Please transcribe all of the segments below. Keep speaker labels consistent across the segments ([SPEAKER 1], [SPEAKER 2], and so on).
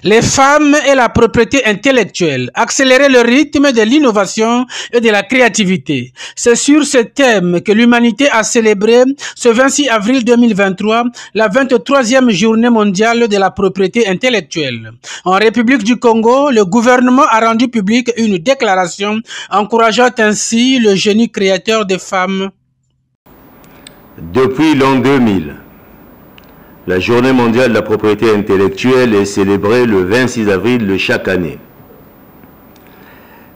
[SPEAKER 1] Les femmes et la propriété intellectuelle, accélérer le rythme de l'innovation et de la créativité. C'est sur ce thème que l'humanité a célébré ce 26 avril 2023 la 23e journée mondiale de la propriété intellectuelle. En République du Congo, le gouvernement a rendu public une déclaration encourageant ainsi le génie créateur des femmes.
[SPEAKER 2] Depuis l'an 2000, la Journée mondiale de la propriété intellectuelle est célébrée le 26 avril de chaque année.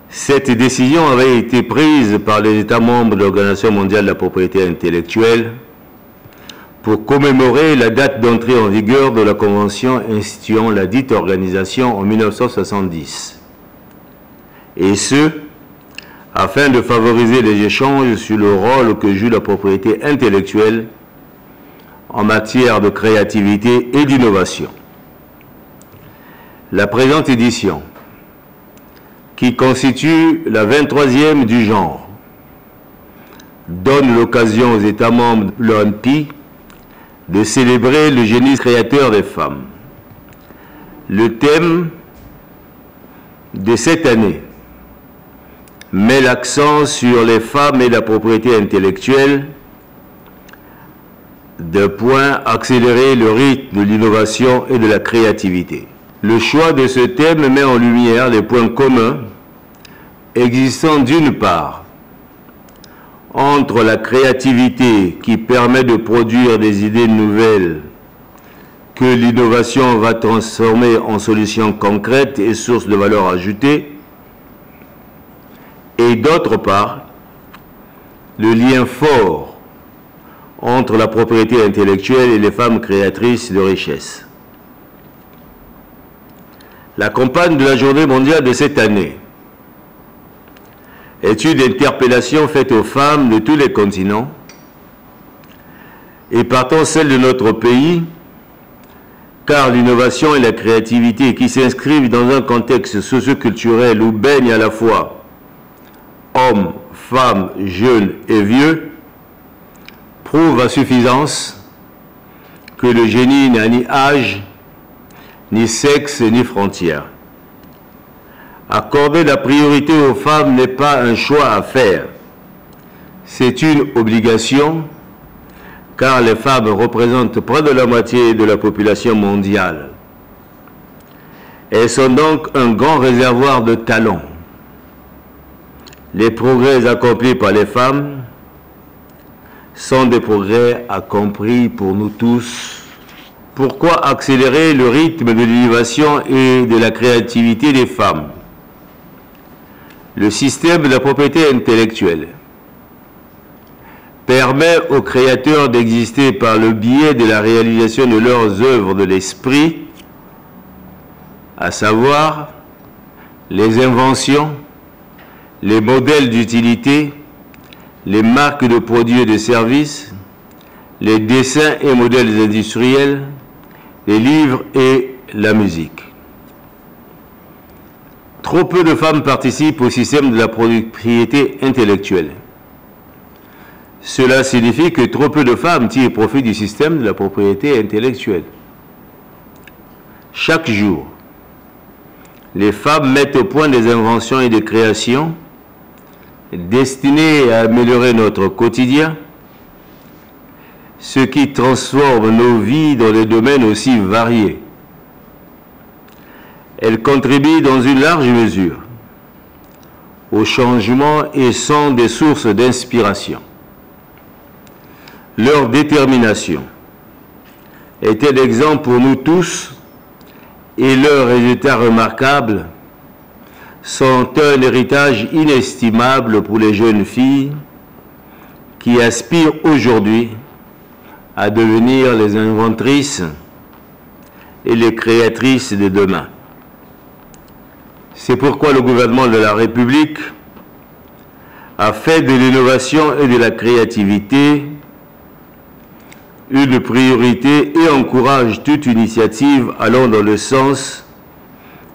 [SPEAKER 2] Cette décision avait été prise par les États membres de l'Organisation mondiale de la propriété intellectuelle pour commémorer la date d'entrée en vigueur de la Convention instituant la dite organisation en 1970. Et ce, afin de favoriser les échanges sur le rôle que joue la propriété intellectuelle en matière de créativité et d'innovation. La présente édition, qui constitue la 23e du genre, donne l'occasion aux États membres de l'ONPI de célébrer le génie créateur des femmes. Le thème de cette année met l'accent sur les femmes et la propriété intellectuelle. Accélérer le rythme de l'innovation et de la créativité. Le choix de ce thème met en lumière les points communs existant d'une part entre la créativité qui permet de produire des idées nouvelles que l'innovation va transformer en solutions concrètes et sources de valeur ajoutée, et d'autre part le lien fort entre la propriété intellectuelle et les femmes créatrices de richesse. La campagne de la Journée mondiale de cette année est une interpellation faite aux femmes de tous les continents et partant celle de notre pays, car l'innovation et la créativité qui s'inscrivent dans un contexte socioculturel où baignent à la fois hommes, femmes, jeunes et vieux, prouve à suffisance que le génie n'a ni âge, ni sexe, ni frontières. Accorder la priorité aux femmes n'est pas un choix à faire, c'est une obligation, car les femmes représentent près de la moitié de la population mondiale. Elles sont donc un grand réservoir de talents. Les progrès accomplis par les femmes sont des progrès accomplis pour nous tous. Pourquoi accélérer le rythme de l'innovation et de la créativité des femmes? Le système de la propriété intellectuelle permet aux créateurs d'exister par le biais de la réalisation de leurs œuvres de l'esprit, à savoir les inventions, les modèles d'utilité, les marques de produits et de services, les dessins et modèles industriels, les livres et la musique. Trop peu de femmes participent au système de la propriété intellectuelle. Cela signifie que trop peu de femmes tirent profit du système de la propriété intellectuelle. Chaque jour, les femmes mettent au point des inventions et des créations destinées à améliorer notre quotidien, ce qui transforme nos vies dans des domaines aussi variés. Elles contribuent dans une large mesure au changement et sont des sources d'inspiration. Leur détermination est un exemple pour nous tous et leurs résultats remarquables sont un héritage inestimable pour les jeunes filles qui aspirent aujourd'hui à devenir les inventrices et les créatrices de demain. C'est pourquoi le gouvernement de la République a fait de l'innovation et de la créativité une priorité et encourage toute initiative allant dans le sens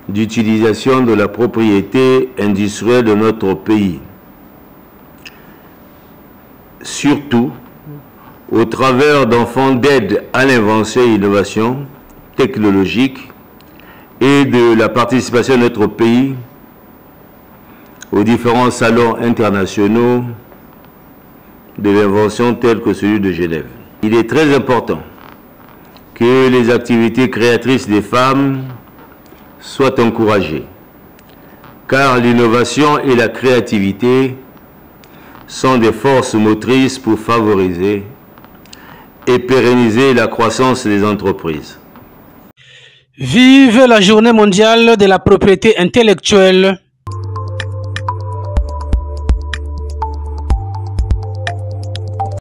[SPEAKER 2] d'utilisation de la propriété industrielle de notre pays. Surtout au travers d'un fonds d'aide à l'invention et l'innovation technologique et de la participation de notre pays aux différents salons internationaux de l'invention tels que celui de Genève. Il est très important que les activités créatrices des femmes soient encouragées, car l'innovation et la créativité sont des forces motrices pour favoriser et pérenniser la croissance des entreprises.
[SPEAKER 1] Vive la journée mondiale de la propriété intellectuelle!